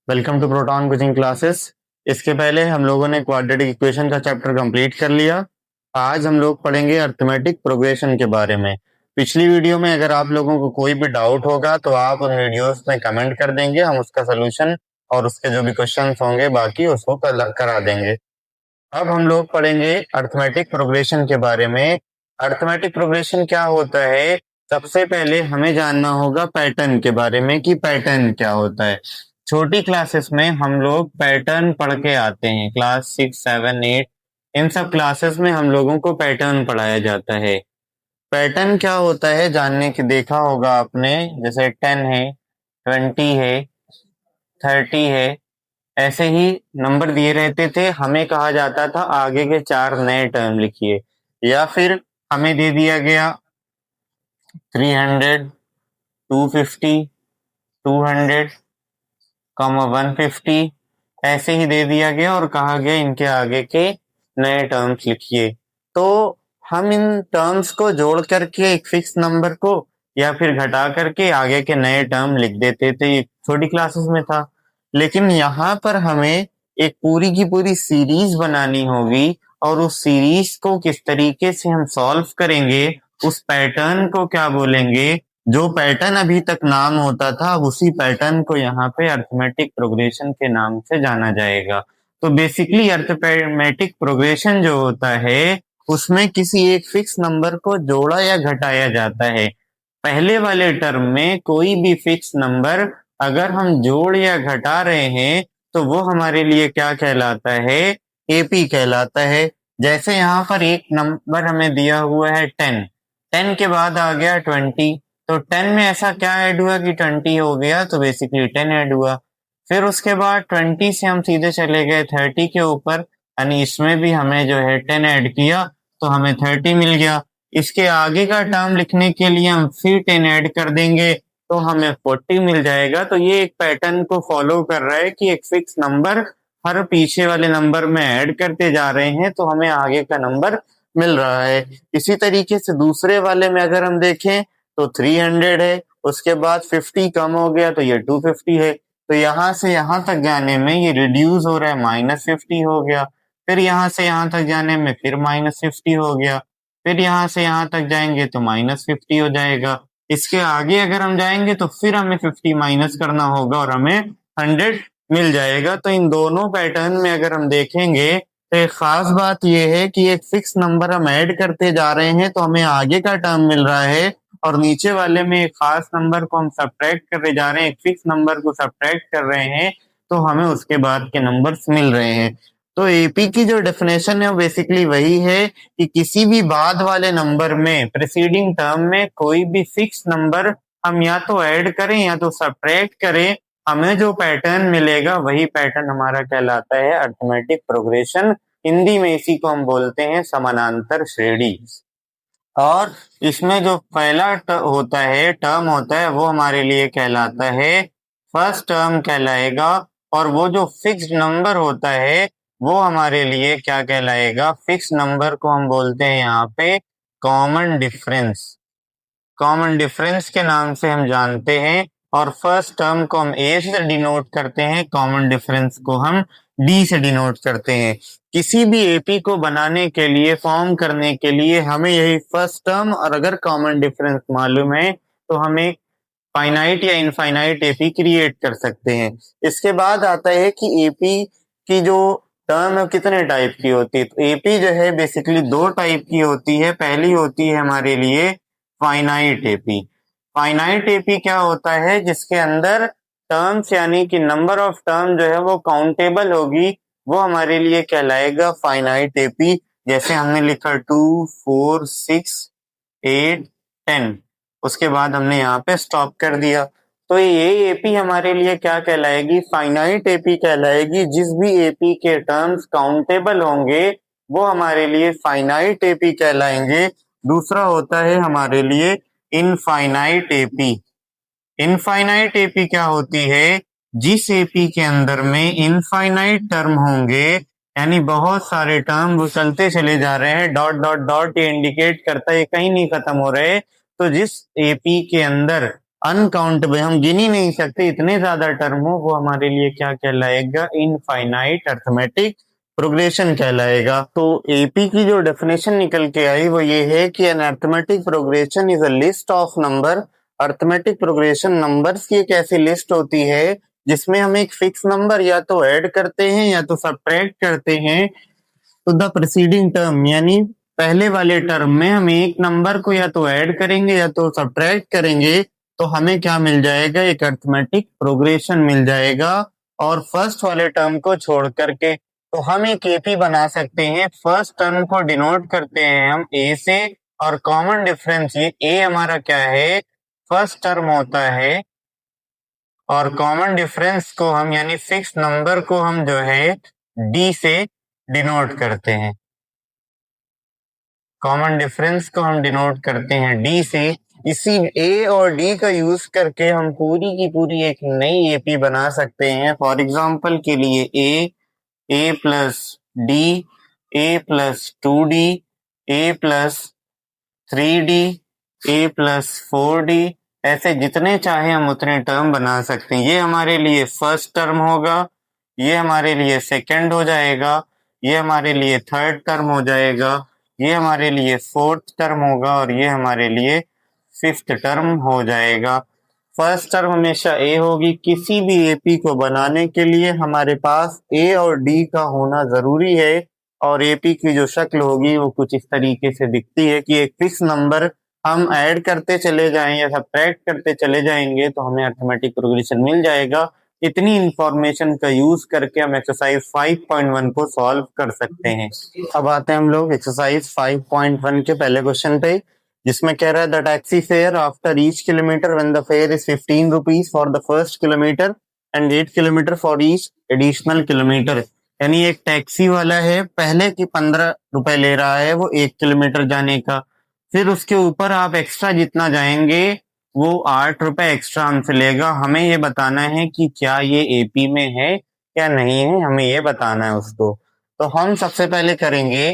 Welcome to Proton coaching classes. इसके पहले हम लोगों ने क्वाड्रेटिक इक्वेशन का चैप्टर कंप्लीट कर लिया। आज हम लोग पढ़ेंगे अर्थमेटिक प्रोग्रेशन के बारे में। पिछली वीडियो में अगर आप लोगों को कोई भी डाउट होगा तो आप उन वीडियोस में कमेंट कर देंगे, हम उसका सोल्यूशन और उसके जो भी क्वेश्चंस होंगे बाकी उसको करा देंगे। अब हम लोग पढ़ेंगे अर्थमेटिक प्रोग्रेशन के बारे में। अर्थमेटिक प्रोग्रेशन क्या होता है, सबसे पहले हमें जानना होगा पैटर्न के बारे में कि पैटर्न क्या होता है। छोटी क्लासेस में हम लोग पैटर्न पढ़ के आते हैं, क्लास 6, 7, 8 इन सब क्लासेस में हम लोगों को पैटर्न पढ़ाया जाता है। पैटर्न क्या होता है जानने की देखा होगा आपने, जैसे 10 है, 20 है, 30 है, ऐसे ही नंबर दिए रहते थे। हमें कहा जाता था आगे के 4 नए टर्म लिखिए, या फिर हमें दे दिया गया 300, 250, 200, 150 ऐसे ही दे दिया गया और कहा गया इनके आगे के नए टर्म्स लिखिए। तो हम इन टर्म्स को जोड़ करके एक फिक्स नंबर को या फिर घटा करके आगे के नए टर्म लिख देते थे। ये छोटी क्लासेस में था, लेकिन यहाँ पर हमें एक पूरी की पूरी सीरीज बनानी होगी और उस सीरीज को किस तरीके से हम सॉल्व करेंगे, उस पैटर्न को क्या बोलेंगे, जो पैटर्न अभी तक नाम होता था अब उसी पैटर्न को यहाँ पे अर्थमेटिक प्रोग्रेशन के नाम से जाना जाएगा। तो बेसिकली अर्थमेटिक प्रोग्रेशन जो होता है उसमें किसी एक फिक्स नंबर को जोड़ा या घटाया जाता है। पहले वाले टर्म में कोई भी फिक्स नंबर अगर हम जोड़ या घटा रहे हैं तो वो हमारे लिए क्या कहलाता है, एपी कहलाता है। जैसे यहाँ पर एक नंबर हमें दिया हुआ है 10, 10 के बाद आ गया 20, तो 10 में ऐसा क्या ऐड हुआ कि 20 हो गया, तो बेसिकली 10 ऐड हुआ। फिर उसके बाद 20 से हम सीधे चले गए 30 के ऊपर, यानी इसमें भी हमें जो है 10 ऐड किया तो हमें 30 मिल गया। इसके आगे का टर्म लिखने के लिए हम फिर 10 ऐड कर देंगे तो हमें 40 मिल जाएगा। तो ये एक पैटर्न को फॉलो कर रहा है कि एक फिक्स नंबर हर पीछे वाले नंबर में ऐड करते जा रहे हैं तो हमें आगे का नंबर मिल रहा है। इसी तरीके से दूसरे वाले में अगर हम देखें तो 300 है, उसके बाद 50 कम हो गया तो ये 250 है। तो यहाँ से यहाँ तक जाने में ये रिड्यूस हो रहा है, -50 हो गया। फिर यहाँ से यहाँ तक जाने में फिर -50 हो गया। फिर यहाँ से यहाँ तक जाएंगे तो -50 हो जाएगा। इसके आगे अगर हम जाएंगे तो फिर हमें 50 माइनस करना होगा और हमें 100 मिल जाएगा। तो इन दोनों पैटर्न में अगर हम देखेंगे तो एक खास बात यह है कि एक फिक्स नंबर हम ऐड करते जा रहे हैं तो हमें आगे का टर्म मिल रहा है, और नीचे वाले में एक खास नंबर को हम सब्ट्रैक्ट करते जा रहे हैं, एक फिक्स नंबर को सब्ट्रैक्ट कर रहे हैं तो हमें उसके बाद के नंबर्स मिल रहे हैं। तो एपी की जो डेफिनेशन है वो बेसिकली वही है कि किसी भी बाद वाले नंबर में प्रीसीडिंग टर्म में कोई भी फिक्स नंबर हम या तो ऐड करें या तो सब्ट्रैक्ट करें, हमें जो पैटर्न मिलेगा वही पैटर्न हमारा कहलाता है अर्थमेटिक प्रोग्रेशन। हिंदी में इसी को हम बोलते हैं समानांतर श्रेणी। और इसमें जो पहला होता है टर्म होता है वो हमारे लिए कहलाता है फर्स्ट टर्म कहलाएगा, और वो जो फिक्स्ड नंबर होता है वो हमारे लिए क्या कहलाएगा, फिक्स नंबर को हम बोलते हैं यहाँ पे कॉमन डिफरेंस। कॉमन डिफरेंस के नाम से हम जानते हैं, और फर्स्ट टर्म को हम ए से डिनोट करते हैं, कॉमन डिफरेंस को हम डी से डिनोट करते हैं। किसी भी एपी को बनाने के लिए, फॉर्म करने के लिए हमें यही फर्स्ट टर्म और अगर कॉमन डिफरेंस मालूम है तो हम एक फाइनाइट या इनफाइनाइट एपी क्रिएट कर सकते हैं। इसके बाद आता है कि एपी की जो टर्म है कितने टाइप की होती है। तो एपी जो है बेसिकली दो टाइप की होती है। पहली होती है हमारे लिए फाइनाइट एपी। फाइनाइट एपी क्या होता है, जिसके अंदर टर्म्स यानी कि नंबर ऑफ टर्म जो है वो काउंटेबल होगी, वो हमारे लिए कहलाएगा फाइनाइट एपी। जैसे हमने लिखा 2, 4, 6, 8, 10, उसके बाद हमने यहाँ पे स्टॉप कर दिया। तो ये एपी हमारे लिए क्या कहलाएगी, फाइनाइट एपी कहलाएगी। जिस भी एपी के टर्म्स काउंटेबल होंगे वो हमारे लिए फाइनाइट एपी कहलाएंगे। दूसरा होता है हमारे लिए इनफाइनाइट एपी। इनफाइनाइट एपी क्या होती है, जिस एपी के अंदर में इनफाइनाइट टर्म होंगे, यानी बहुत सारे टर्म वो चलते चले जा रहे हैं, डॉट डॉट डॉट ये इंडिकेट करता है कहीं नहीं खत्म हो रहे। तो जिस एपी के अंदर अनकाउंटेबल, हम गिन ही नहीं सकते, इतने ज्यादा टर्म हो, वो हमारे लिए क्या कहलाएगा? इनफाइनाइट अर्थमेटिक प्रोग्रेशन कहलाएगा। तो एपी की जो डेफिनेशन निकल के आई वो ये है कि an arithmetic progression is a list of number. Arithmetic progression numbers की एक ऐसी लिस्ट होती है जिसमें हम एक फिक्स नंबर या तो ऐड करते हैं या तो सब्ट्रैक्ट करते हैं टू द प्रीसीडिंग टर्म, यानी पहले वाले टर्म में हम एक नंबर को या तो ऐड करेंगे या तो सब्ट्रैक्ट करेंगे, तो हमें क्या मिल जाएगा? एक अर्थमेटिक प्रोग्रेशन मिल जाएगा। और फर्स्ट वाले टर्म को छोड़ करके तो हम एक एपी बना सकते हैं। फर्स्ट टर्म को डिनोट करते हैं हम ए से, और कॉमन डिफरेंस ये ए हमारा क्या है? फर्स्ट टर्म होता है, और कॉमन डिफरेंस को हम यानी फिक्स नंबर को हम जो है डी से डिनोट करते हैं। कॉमन डिफरेंस को हम डिनोट करते हैं डी से। इसी ए और डी का यूज करके हम पूरी की पूरी एक नई एपी बना सकते हैं। फॉर एग्जांपल के लिए ए प्लस डी, ए प्लस 2d, ए प्लस 3d, ए प्लस 4d, ऐसे जितने चाहे हम उतने टर्म बना सकते हैं। ये हमारे लिए फर्स्ट टर्म होगा, ये हमारे लिए सेकंड हो जाएगा, ये हमारे लिए थर्ड टर्म हो जाएगा, ये हमारे लिए फोर्थ टर्म होगा, और ये हमारे लिए फिफ्थ टर्म हो जाएगा। फर्स्ट टर्म हमेशा ए होगी। किसी भी एपी को बनाने के लिए हमारे पास ए और डी का होना जरूरी है। और एपी की जो शक्ल होगी वो कुछ इस तरीके से दिखती है कि एक फिक्स नंबर हम ऐड करते चले जाएं या सब्ट्रैक्ट करते चले जाएंगे तो हमें अर्थमेटिक प्रोग्रेशन मिल जाएगा। इतनी इंफॉर्मेशन का यूज करके हम एक्सरसाइज 5.1 को सॉल्व कर सकते हैं। अब आते हैं हम लोग एक्सरसाइज 5.1 के पहले क्वेश्चन पे, जिसमें कह रहा है the taxi fare after each kilometre when the fair is 15 rupees for the first kilometre and 8 kilometre for each additional kilometre. यानी एक टैक्सी वाला है, पहले की 15 रुपए ले रहा है वो 1 किलोमीटर जाने का, फिर उसके ऊपर आप एक्स्ट्रा जितना जाएंगे वो 8 रुपए एक्स्ट्रा हमसे लेगा। हमें ये बताना है कि क्या ये एपी में है या नहीं है, हमें ये बताना है उसको। तो हम सबसे पहले करेंगे,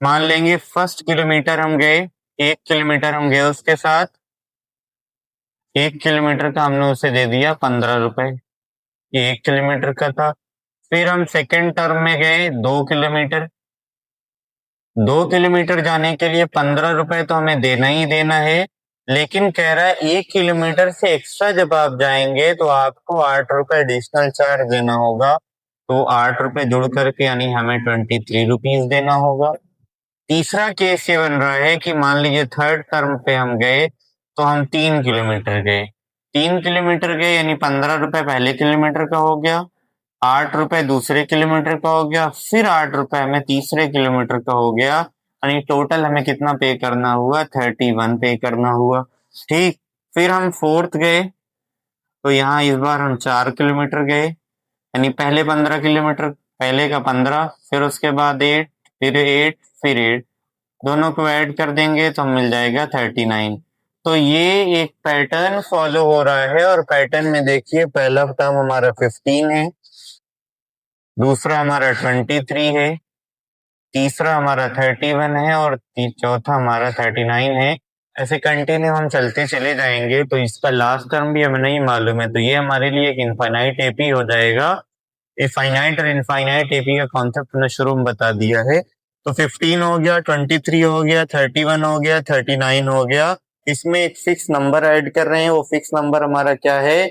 मान लेंगे फर्स्ट किलोमीटर हम गए, 1 किलोमीटर हम गए उसके साथ, 1 किलोमीटर का हमने उसे दे दिया 15 रुपए, ये 1 किलोमीटर का था। फिर हम सेकेंड टर्म में गए 2 किलोमीटर, 2 किलोमीटर जाने के लिए 15 रुपए तो हमें देना ही देना है, लेकिन कह रहा है 1 किलोमीटर से एक्स्ट्रा जब आप जाएंगे तो आपको 8 रुपए एडिशनल चार्ज देना होगा। तो 8 रुपए जुड़ करके यानी हमें 23 रुपीज देना होगा। तीसरा केस ये बन रहा है कि मान लीजिए थर्ड टर्म पे हम गए तो हम 3 किलोमीटर गए, 3 किलोमीटर गए यानी 15 रुपए पहले किलोमीटर का हो गया, 8 रुपए दूसरे किलोमीटर का हो गया, फिर 8 रुपए हमें तीसरे किलोमीटर का हो गया, यानी टोटल हमें कितना पे करना हुआ? 31 पे करना हुआ। ठीक, फिर हम फोर्थ गए तो यहाँ इस बार हम 4 किलोमीटर गए, यानी पहले 15 किलोमीटर, पहले का 15, फिर उसके बाद 8, फिर 8, फिर 8, दोनों को ऐड कर देंगे तो मिल जाएगा 39। तो ये एक पैटर्न फॉलो हो रहा है, और पैटर्न में देखिए पहला टर्म हमारा 15 है, दूसरा हमारा 23 है, तीसरा हमारा 31 है, और चौथा हमारा 39 है। ऐसे कंटिन्यू हम चलते चले जाएंगे तो इसका लास्ट टर्म भी हमें नहीं मालूम है, तो ये हमारे लिए एक इनफाइनाइट एपी हो जाएगा। फाइनाइट और इनफाइनाइट एपी का कॉन्सेप्ट मैंने शुरू में बता दिया है। तो 15 हो गया, 23 हो गया, 31 हो गया, 39 हो गया। इसमें एक फिक्स नंबर ऐड कर रहे हैं, वो फिक्स नंबर हमारा क्या है?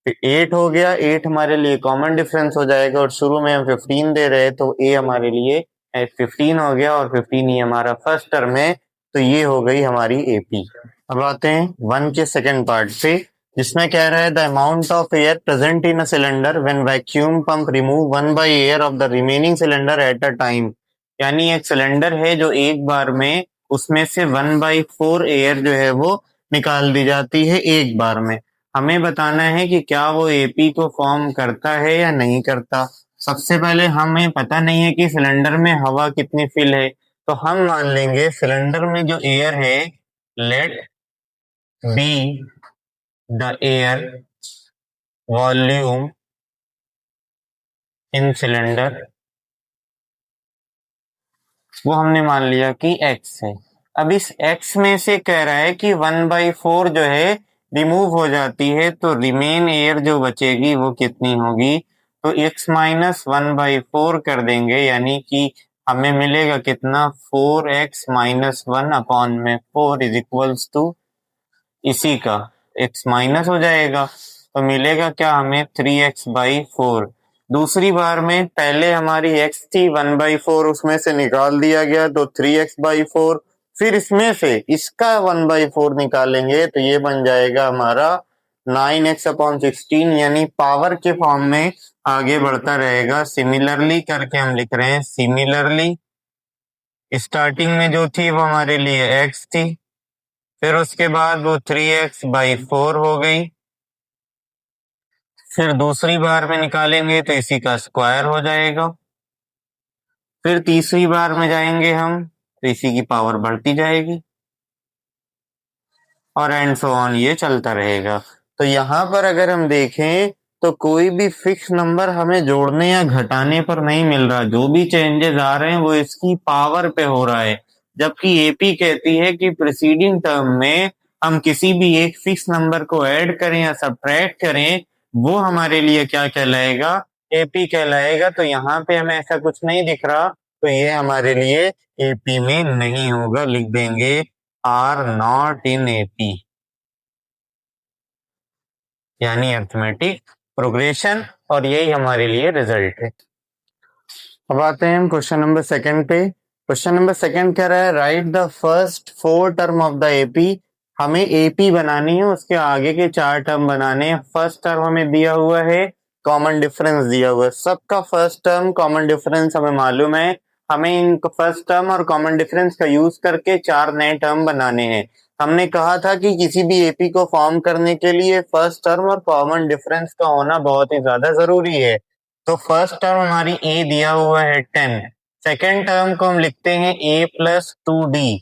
8 हो गया। 8 हमारे लिए कॉमन डिफरेंस हो जाएगा, और शुरू में हम 15 दे रहे हैं तो ए हमारे लिए 15 हो गया, और 15 ही हमारा फर्स्ट टर्म है। तो ये हो गई हमारी एपी। अब आते हैं 1 के सेकंड पार्ट पे, जिसमें कह रहा है the amount of air present in a cylinder when vacuum pump remove 1/एयर of the remaining cylinder at a time. यानी एक सिलेंडर है जो एक बार में उसमें से 1/4 एयर जो है वो निकाल दी जाती है एक बार में। हमें बताना है कि क्या वो एपी को फॉर्म करता है या नहीं करता। सबसे पहले हमें पता नहीं है कि सिलेंडर में हवा कितनी फिल है, तो हम मान लेंगे सिलेंडर में जो एयर है, let be the air volume in cylinder, वो हमने मान लिया कि x है। अब इस x में से कह रहा है कि 1/4 जो है रिमूव हो जाती है तो रिमेन एयर जो बचेगी वो कितनी होगी, तो x माइनस 1/4 कर देंगे, यानी कि हमें मिलेगा कितना, 4x minus 1/4 is equals to इसी का x माइनस हो जाएगा, तो मिलेगा क्या हमें 3x/4। दूसरी बार में पहले हमारी x थी 1/4, उसमें से निकाल दिया गया तो 3x/4, फिर इसमें से इसका 1/4 निकालेंगे तो ये बन जाएगा हमारा 9x/16, यानी पावर के फॉर्म में आगे बढ़ता रहेगा। सिमिलरली करके हम लिख रहे हैं, सिमिलरली स्टार्टिंग में जो थी वो हमारे लिए x थी, फिर उसके बाद वो 3x/4 हो गई, फिर दूसरी बार में निकालेंगे तो इसी का स्क्वायर हो जाएगा, फिर तीसरी बार में जाएंगे हम तो इसी की पावर बढ़ती जाएगी, और एंड सो ऑन ये चलता रहेगा। तो यहाँ पर अगर हम देखें तो कोई भी फिक्स नंबर हमें जोड़ने या घटाने पर नहीं मिल रहा, जो भी चेंजेस आ रहे हैं वो इसकी पावर पे हो रहा है। जबकि एपी कहती है कि प्रीसीडिंग टर्म में हम किसी भी एक फिक्स नंबर को ऐड करें या सब्ट्रैक्ट करें, वो हमारे लिए क्या कहलाएगा, एपी कहलाएगा। तो यहाँ पे हमें ऐसा कुछ नहीं दिख रहा, तो ये हमारे लिए एपी में नहीं होगा, लिख देंगे आर नॉट इन एपी, यानी अर्थमेटिक प्रोग्रेशन, और यही हमारे लिए रिजल्ट है। अब आते हैं हम क्वेश्चन नंबर सेकंड पे। क्वेश्चन नंबर सेकंड कह रहा है right the first 4 term of the AP. हमें एपी बनानी है, उसके आगे के 4 टर्म बनाने हैं। फर्स्ट टर्म हमें दिया हुआ है, कॉमन डिफरेंस दिया हुआ है, सबका फर्स्ट टर्म कॉमन डिफरेंस हमें मालूम है। हमें इन फर्स्ट टर्म और कॉमन डिफरेंस का यूज करके 4 नए टर्म बनाने हैं। हमने कहा था कि किसी भी एपी को फॉर्म करने के लिए फर्स्ट टर्म और कॉमन डिफरेंस का होना बहुत ही ज्यादा जरूरी है। तो फर्स्ट टर्म हमारी ए दिया हुआ है 10, सेकेंड टर्म को हम लिखते हैं a+2d,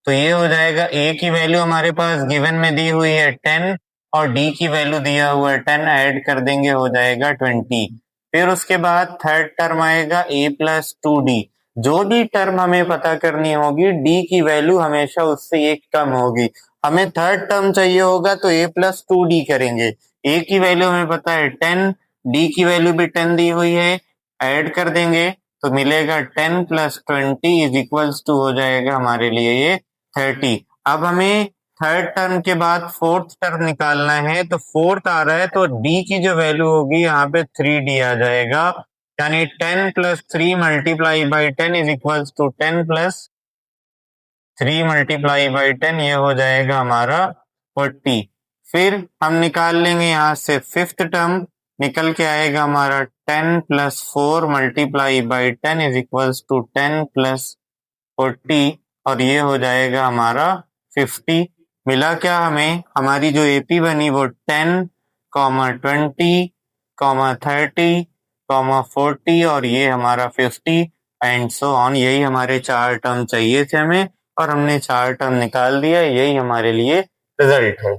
तो ये हो जाएगा a की वैल्यू हमारे पास गिवन में दी हुई है 10 और d की वैल्यू दिया हुआ है 10, ऐड कर देंगे हो जाएगा 20। फिर उसके बाद थर्ड टर्म आएगा a+2d। जो भी टर्म हमें पता करनी होगी d की वैल्यू हमेशा उससे एक कम होगी। हमें थर्ड टर्म चाहिए होगा तो a+2d करेंगे। a की वैल्यू हमें पता है 10, d की वैल्यू भी 10 दी हुई है, ऐड कर देंगे तो मिलेगा 10+20 इज इक्वल्स टू हो जाएगा हमारे लिए ये 30। अब हमें थर्ड टर्म के बाद फोर्थ टर्म निकालना है, तो फोर्थ आ रहा है तो d की जो वैल्यू होगी यहाँ पे 3d आ जाएगा, यानी 10+3 multiply by 10 is equals to 10+3 multiply by 10, ये हो जाएगा हमारा 40। फिर हम निकाल लेंगे यहाँ से फिफ्थ टर्म, निकल के आएगा हमारा 10+4 multiply by 10 is equals to 10+40, और ये हो जाएगा हमारा 50। मिला क्या हमें, हमारी जो एपी बनी वो 10, 20, 30, 40, और ये हमारा 50 एंड सो ऑन। यही हमारे 4 टर्म चाहिए थे हमें, और हमने 4 टर्म निकाल दिया, यही हमारे लिए रिजल्ट है।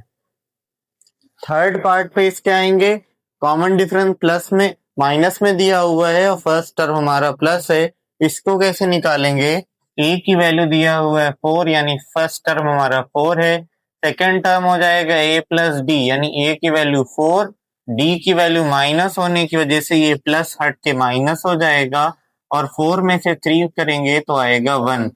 थर्ड पार्ट पे इसके आएंगे, कॉमन डिफरेंस प्लस में माइनस में दिया हुआ है और फर्स्ट टर्म हमारा प्लस है, इसको कैसे निकालेंगे। ए की वैल्यू दिया हुआ है 4, यानी फर्स्ट टर्म हमारा 4 है। सेकेंड टर्म हो जाएगा a+d, यानी ए की वैल्यू 4, डी की वैल्यू माइनस होने की वजह से ये प्लस हट के माइनस हो जाएगा, और 4 में से 3 करेंगे तो आएगा 1।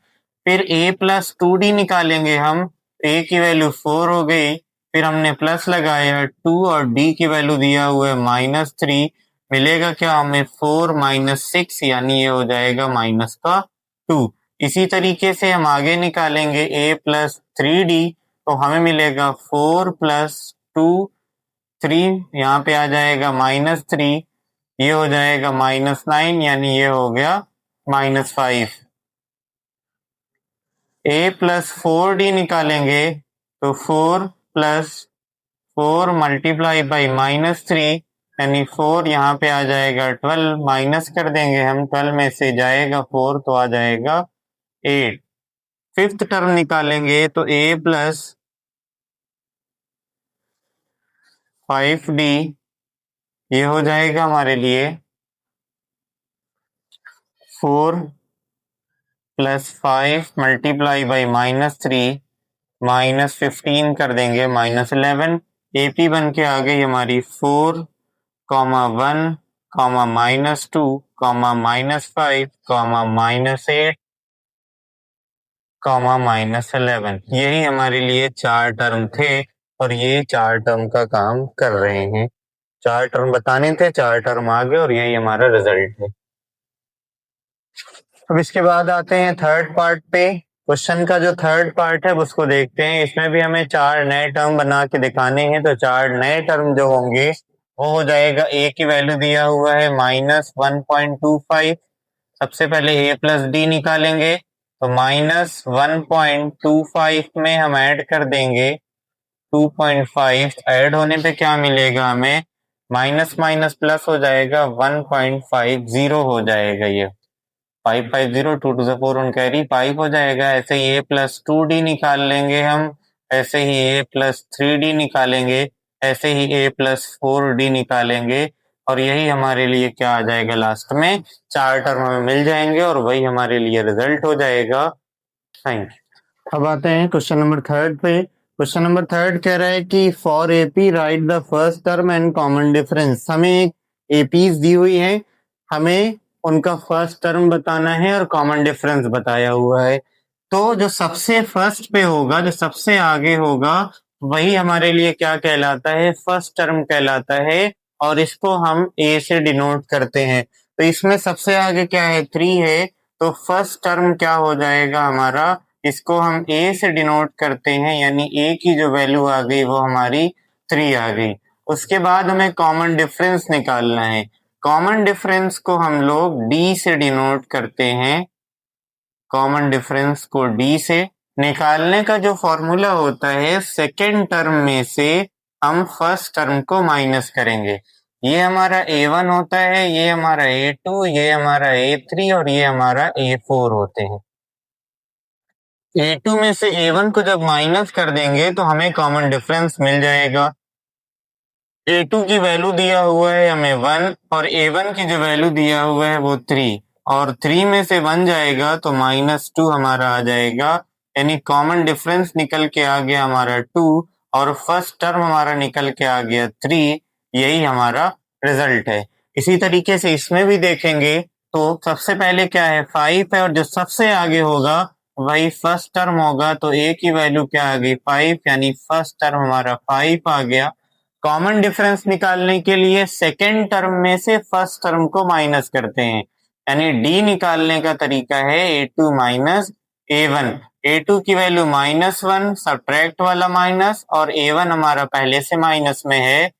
फिर a+2d निकालेंगे हम, ए की वैल्यू 4 हो गई, फिर हमने प्लस लगाया 2 और d की वैल्यू दिया हुआ है -3, मिलेगा क्या हमें 4 - 6, यानी ये हो जाएगा माइनस का 2। इसी तरीके से हम आगे निकालेंगे a+3d, तो हमें मिलेगा 4+2, 3 यहाँ पे आ जाएगा -3, ये हो जाएगा -9, यानी ये हो गया -5। a+4d निकालेंगे तो 4+4 मल्टीप्लाई बाई -3, यानी 4 यहाँ पे आ जाएगा 12, माइनस कर देंगे हम, 12 में से जाएगा 4 तो आ जाएगा 8। फिफ्थ टर्म निकालेंगे तो a+5d, ये हो जाएगा हमारे लिए 4+5 मल्टीप्लाई बाई -3, -15 कर देंगे -11। AP बन के आ गई हमारी 4, -1, -2, -5, -8, -11। यही हमारे लिए 4 टर्म थे और ये 4 टर्म का काम कर रहे हैं। 4 टर्म बताने थे, 4 टर्म आ गए और यही हमारा रिजल्ट है। अब इसके बाद आते हैं थर्ड पार्ट पे। क्वेश्चन का जो थर्ड पार्ट है उसको देखते हैं। इसमें भी हमें 4 नए टर्म बना के दिखाने हैं। तो 4 नए टर्म जो होंगे वो हो जाएगा, ए की वैल्यू दिया हुआ है -1.25। सबसे पहले ए प्लस डी निकालेंगे, तो -1.25 में हम ऐड कर देंगे 2.5। ऐड होने पे क्या मिलेगा हमें, माइनस माइनस प्लस हो जाएगा, 1.50 हो जाएगा। ये 550, 2 टू द 4 ऑन कैरी 5 हो जाएगा। ऐसे ही ए प्लस 2d निकाल लेंगे हम, ऐसे ही ए प्लस 3d निकालेंगे, ऐसे ही ए प्लस 4d निकालेंगे और यही हमारे लिए क्या आ जाएगा, लास्ट में 4 टर्म हमें मिल जाएंगे और वही हमारे लिए रिजल्ट हो जाएगा। Thank you. अब आते हैं क्वेश्चन नंबर थर्ड पे। क्वेश्चन नंबर थर्ड कह रहा है कि for AP right the first term and common difference. हमें एक एपीज दी हुई है, हमें उनका फर्स्ट टर्म बताना है और कॉमन डिफरेंस बताया हुआ है। तो जो सबसे फर्स्ट पे होगा, जो सबसे आगे होगा, वही हमारे लिए क्या कहलाता है, फर्स्ट टर्म कहलाता है और इसको हम ए से डिनोट करते हैं। तो इसमें सबसे आगे क्या है, 3 है, तो फर्स्ट टर्म क्या हो जाएगा हमारा, इसको हम ए से डिनोट करते हैं, यानी ए की जो वैल्यू आ गई वो हमारी 3 आ गई। उसके बाद हमें कॉमन डिफरेंस निकालना है। कॉमन डिफरेंस को हम लोग डी से डिनोट करते हैं। कॉमन डिफरेंस को डी से निकालने का जो फॉर्मूला होता है, सेकेंड टर्म में से हम फर्स्ट टर्म को माइनस करेंगे। ये हमारा A1 होता है, ये हमारा A2, ये हमारा A3 और ये हमारा A4 होते हैं। A2 में से A1 को जब माइनस कर देंगे तो हमें कॉमन डिफरेंस मिल जाएगा। A2 की वैल्यू दिया हुआ है हमें 1 और A1 की जो वैल्यू दिया हुआ है वो 3 और 3 में से 1 जाएगा तो -2 हमारा आ जाएगा, यानी कॉमन डिफरेंस निकल के आ गया हमारा 2 और फर्स्ट टर्म हमारा निकल के आ गया 3। यही हमारा रिजल्ट है। इसी तरीके से इसमें भी देखेंगे तो सबसे पहले क्या है, 5 है और जो सबसे आगे होगा वही फर्स्ट टर्म होगा। तो ए की वैल्यू क्या आ गई, 5, यानी फर्स्ट टर्म हमारा 5 आ गया। कॉमन डिफरेंस निकालने के लिए सेकेंड टर्म में से फर्स्ट टर्म को माइनस करते हैं, यानी डी निकालने का तरीका है A2 माइनस A1। A2 की वैल्यू -1, सब्ट्रैक्ट वाला माइनस, और A1 हमारा पहले से माइनस में है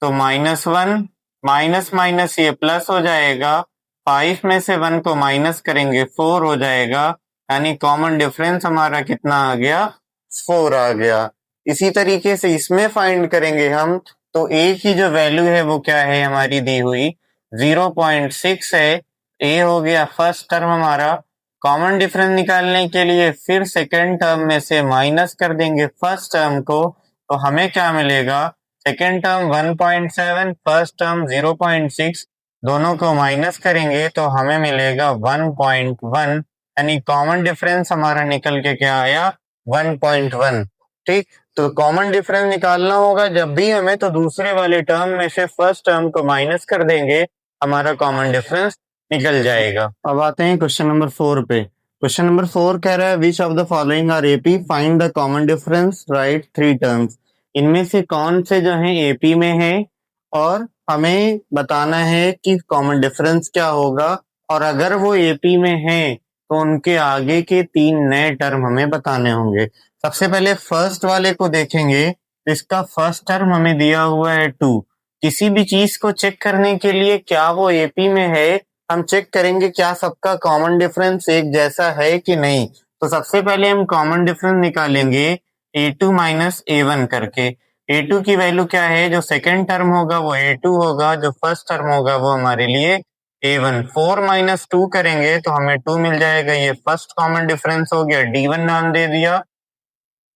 तो -1 माइनस माइनस ये प्लस हो जाएगा। 5 में से 1 को माइनस करेंगे 4 हो जाएगा, यानी कॉमन डिफरेंस हमारा कितना आ गया, 4 आ गया। इसी तरीके से इसमें फाइंड करेंगे हम, तो ए की जो वैल्यू है वो क्या है हमारी दी हुई, 0.6 है। ए हो गया फर्स्ट टर्म हमारा। कॉमन डिफरेंस निकालने के लिए फिर सेकेंड टर्म में से माइनस कर देंगे फर्स्ट टर्म को, तो हमें क्या मिलेगा, सेकेंड टर्म 1.7, फर्स्ट टर्म 0.6, दोनों को माइनस करेंगे तो हमें मिलेगा 1.1, यानी कॉमन डिफरेंस हमारा निकल के क्या आया, 1.1। ठीक, तो कॉमन डिफरेंस निकालना होगा जब भी हमें, तो दूसरे वाले टर्म में से फर्स्ट टर्म को माइनस कर देंगे, हमारा कॉमन डिफरेंस निकल जाएगा। अब आते हैं क्वेश्चन नंबर 4 पे। क्वेश्चन नंबर 4 कह रहा है which of the following are AP, find the common difference, write 3 terms. इनमें से कौन से जो है एपी में है और हमें बताना है कि कॉमन डिफरेंस क्या होगा, और अगर वो एपी में है तो उनके आगे के 3 नए टर्म हमें बताने होंगे। सबसे पहले फर्स्ट वाले को देखेंगे, इसका फर्स्ट टर्म हमें दिया हुआ है 2। किसी भी चीज को चेक करने के लिए क्या वो एपी में है, हम चेक करेंगे क्या सबका कॉमन डिफरेंस एक जैसा है कि नहीं। तो सबसे पहले हम कॉमन डिफरेंस निकालेंगे A2 माइनस A1 करके। A2 की वैल्यू क्या है, जो सेकेंड टर्म होगा वो A2 होगा, जो फर्स्ट टर्म होगा वो हमारे लिए A1। 4 माइनस 2 करेंगे तो हमें 2 मिल जाएगा, ये फर्स्ट कॉमन डिफरेंस हो गया, D1 नाम दे दिया।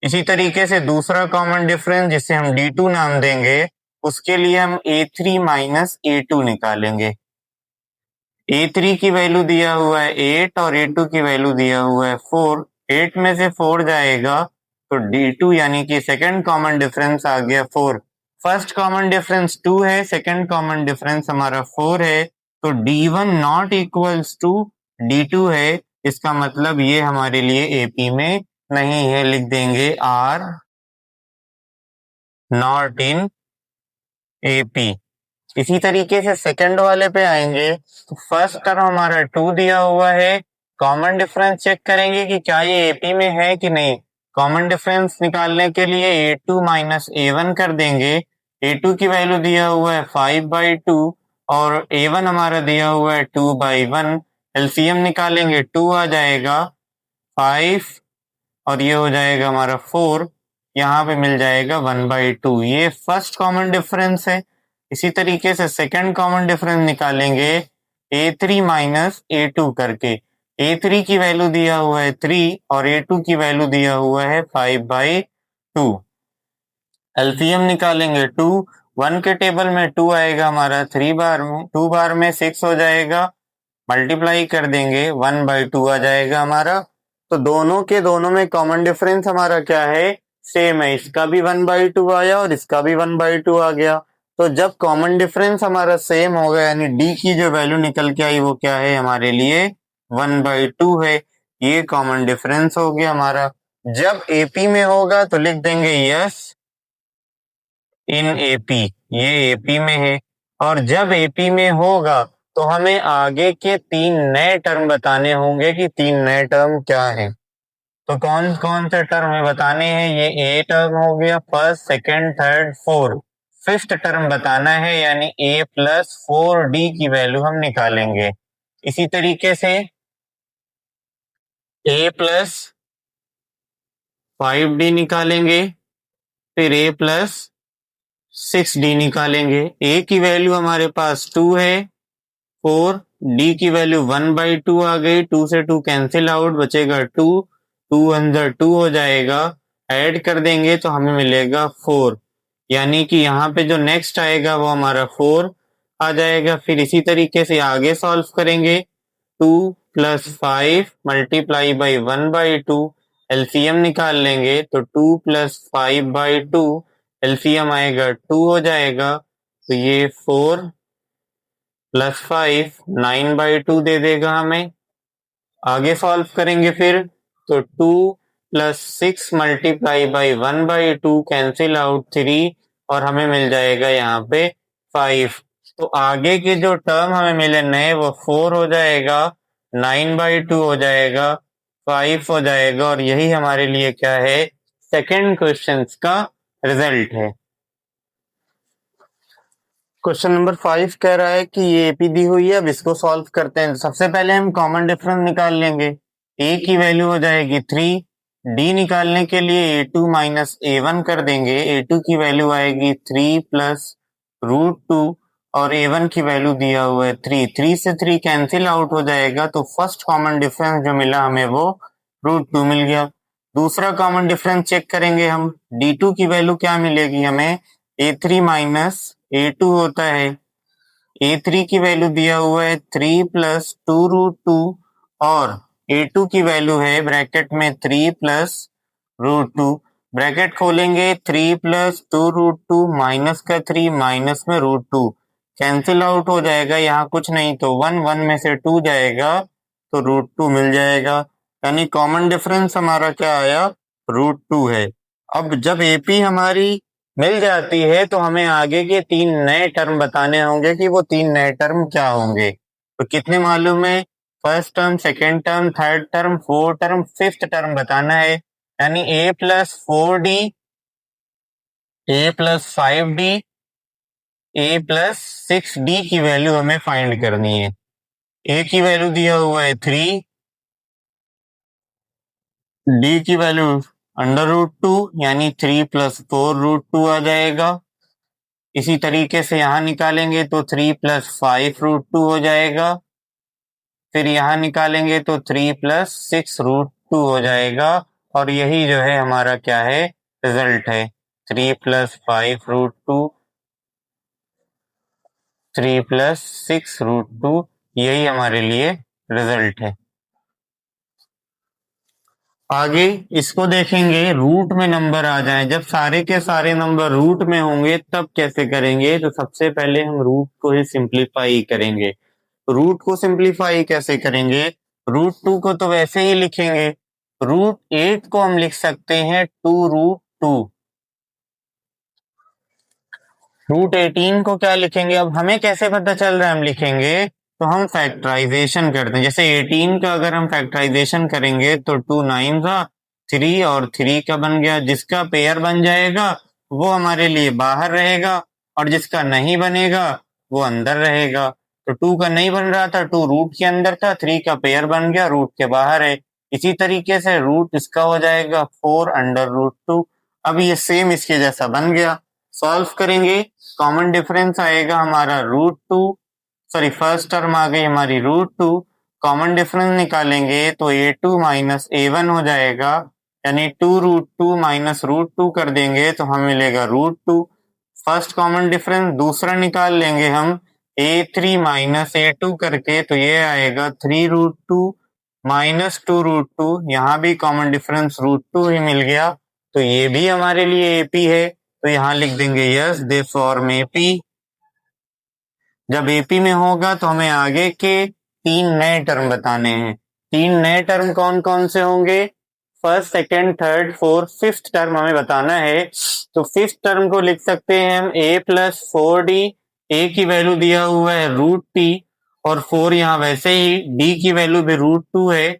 इसी तरीके से दूसरा कॉमन डिफरेंस जिसे हम D2 नाम देंगे, उसके लिए हम A3 माइनस A2 निकालेंगे। A3 की वैल्यू दिया हुआ है 8 और A2 की वैल्यू दिया हुआ है 4। 8 में से 4 जाएगा तो D2 यानी कि सेकंड कॉमन डिफरेंस आ गया 4। फर्स्ट कॉमन डिफरेंस 2 है, सेकंड कॉमन डिफरेंस हमारा 4 है, तो D1 not equals to D2 है। इसका मतलब ये हमारे लिए एपी में नहीं है, लिख देंगे आर नॉट इन एपी। इसी तरीके से सेकंड वाले पे आएंगे तो फर्स्ट टर्म हमारा 2 दिया हुआ है, कॉमन डिफरेंस चेक करेंगे कि क्या ये एपी में है कि नहीं। कॉमन डिफरेंस निकालने के लिए A2 माइनस A1 कर देंगे। A2 की वैल्यू दिया हुआ है 5/2 और A1 हमारा दिया हुआ है 2/1। एलसीएम निकालेंगे 2 आ जाएगा 5 और ये हो जाएगा हमारा 4, यहाँ पे मिल जाएगा 1/2। ये फर्स्ट कॉमन डिफरेंस है। इसी तरीके से सेकंड कॉमन डिफरेंस निकालेंगे A3 माइनस A2 करके। A3 की वैल्यू दिया हुआ है 3 और A2 की वैल्यू दिया हुआ है 5/2। एलसीएम निकालेंगे 2, 1 के टेबल में 2 आएगा हमारा 3 बार में, 2 बार में 6 हो जाएगा, मल्टीप्लाई कर देंगे 1/2 आ जाएगा हमारा। तो दोनों के दोनों में कॉमन डिफरेंस हमारा क्या है, सेम है। इसका भी 1/2 आया और इसका भी 1/2 आ गया। तो जब कॉमन डिफरेंस हमारा सेम हो गया यानी डी की जो वैल्यू निकल के आई वो क्या है हमारे लिए 1/2 है। ये कॉमन डिफरेंस हो गया हमारा। जब एपी में होगा तो लिख देंगे यस इन एपी, ये एपी में है। और जब एपी में होगा तो हमें आगे के 3 नए टर्म बताने होंगे कि 3 नए टर्म क्या हैं। तो कौन कौन से टर्म हमें बताने हैं, ये ए टर्म हो गया, first second third fourth. Fifth term बताना है यानी a प्लस 4d की वैल्यू हम निकालेंगे। इसी तरीके से a प्लस 5d निकालेंगे, फिर a प्लस 6d निकालेंगे। a की वैल्यू हमारे पास 2 है, 4, d की वैल्यू 1/2 आ गई, 2 से 2 कैंसिल आउट, बचेगा 2, 2 अंदर 2 हो जाएगा, ऐड कर देंगे तो हमें मिलेगा 4। यानी कि यहाँ पे जो नेक्स्ट आएगा वो हमारा 4 आ जाएगा। फिर इसी तरीके से आगे सॉल्व करेंगे, 2 प्लस 5 मल्टीप्लाई बाई 1/2, एलसीएम निकाल लेंगे तो 2 प्लस 5/2, एलसीएम आएगा 2 हो जाएगा, तो ये 4 प्लस 5 9/2 दे देगा हमें। आगे सॉल्व करेंगे फिर तो 2 plus 6 multiply by 1/2 cancel out 3 और हमें मिल जाएगा यहाँ पे 5। तो आगे के जो टर्म हमें मिले नए वो 4 हो जाएगा, 9/2 हो जाएगा, 5 हो जाएगा और यही हमारे लिए क्या है, सेकेंड क्वेश्चन का रिजल्ट है। क्वेश्चन नंबर 5 कह रहा है कि ये एपी दी हुई है, अब इसको सॉल्व करते हैं। सबसे पहले हम कॉमन डिफरेंस निकाल लेंगे। ए की वैल्यू हो जाएगी 3, डी निकालने के लिए A2 माइनस A1 कर देंगे। A2 की वैल्यू आएगी 3 प्लस √2 और A1 की वैल्यू दिया हुआ है 3, 3 से 3 कैंसिल आउट हो जाएगा, तो फर्स्ट कॉमन डिफरेंस जो मिला हमें वो √2 मिल गया। दूसरा कॉमन डिफरेंस चेक करेंगे हम, D2 की वैल्यू क्या मिलेगी हमें, A3 माइनस A2 होता है। A3 की वैल्यू दिया हुआ है 3 प्लस 2√2 और A2 की वैल्यू है ब्रैकेट में 3 प्लस √2, ब्रैकेट खोलेंगे 3 प्लस 2√2 माइनस का 3 माइनस में √2 कैंसिल आउट हो जाएगा, यहाँ कुछ नहीं तो 1 1 में से 2 जाएगा तो √2 मिल जाएगा। यानी कॉमन डिफरेंस हमारा क्या आया, √2 है। अब जब एपी हमारी मिल जाती है तो हमें आगे के 3 नए टर्म बताने होंगे कि वो 3 नए टर्म क्या होंगे। तो कितने मालूम है, first term, second term, third term, fourth term, fifth term बताना है। यानी a plus 4d, a plus 5d, a plus 6d की वैल्यू हमें फाइंड करनी है। a की वैल्यू दिया हुआ है 3, d की वैल्यू √2 यानी 3 प्लस 4√2 आ जाएगा। इसी तरीके से यहाँ निकालेंगे तो 3 प्लस 5√2 हो जाएगा, फिर यहाँ निकालेंगे तो 3 प्लस 6√2 हो जाएगा और यही जो है हमारा क्या है, रिजल्ट है। 3 प्लस 5√2, 3 प्लस 6√2, यही हमारे लिए रिजल्ट है। आगे इसको देखेंगे, रूट में नंबर आ जाए, जब सारे के सारे नंबर रूट में होंगे तब कैसे करेंगे, तो सबसे पहले हम रूट को ही सिंप्लीफाई करेंगे। रूट को सिंप्लीफाई कैसे करेंगे, रूट 2 को तो वैसे ही लिखेंगे, रूट 8 को हम लिख सकते हैं 2√2। रूट 18 को क्या लिखेंगे, अब हमें कैसे पता चल रहा है हम लिखेंगे, तो हम फैक्टराइजेशन करते हैं। जैसे 18 का अगर हम फैक्टराइजेशन करेंगे तो 2 9 का 3 और 3 का बन गया, जिसका पेयर बन जाएगा वो हमारे लिए बाहर रहेगा और जिसका नहीं बनेगा वो अंदर रहेगा। तो 2 का नहीं बन रहा था, 2 रूट के अंदर था, 3 का पेयर बन गया, रूट के बाहर है। इसी तरीके से रूट इसका हो जाएगा 4√2। अब ये सेम इसके जैसा बन गया। सॉल्व करेंगे, कॉमन डिफरेंस आएगा हमारा √2, सॉरी फर्स्ट टर्म आ गई हमारी √2, कॉमन डिफरेंस निकालेंगे तो a2 माइनस a1 हो जाएगा, यानी 2√2 माइनस √2 कर देंगे तो हमें मिलेगा √2। फर्स्ट कॉमन डिफरेंस दूसरा निकाल लेंगे हम a3 माइनस a2 करके, तो ये आएगा 3√2 माइनस 2√2, यहाँ भी कॉमन डिफरेंस √2 ही मिल गया, तो ये भी हमारे लिए AP है, तो यहाँ लिख देंगे यस दे फॉर्म AP। जब AP में होगा तो हमें आगे के 3 नए टर्म बताने हैं। 3 नए टर्म कौन कौन से होंगे, first second third fourth fifth term हमें बताना है। तो फिफ्थ टर्म को लिख सकते हैं हम a+4d, a की वैल्यू दिया हुआ है √t और 4 यहाँ वैसे ही, d की वैल्यू भी √2 है,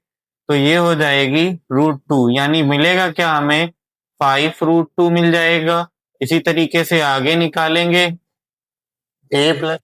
तो ये हो जाएगी √2, यानी मिलेगा क्या हमें 5√2 मिल जाएगा। इसी तरीके से आगे निकालेंगे a+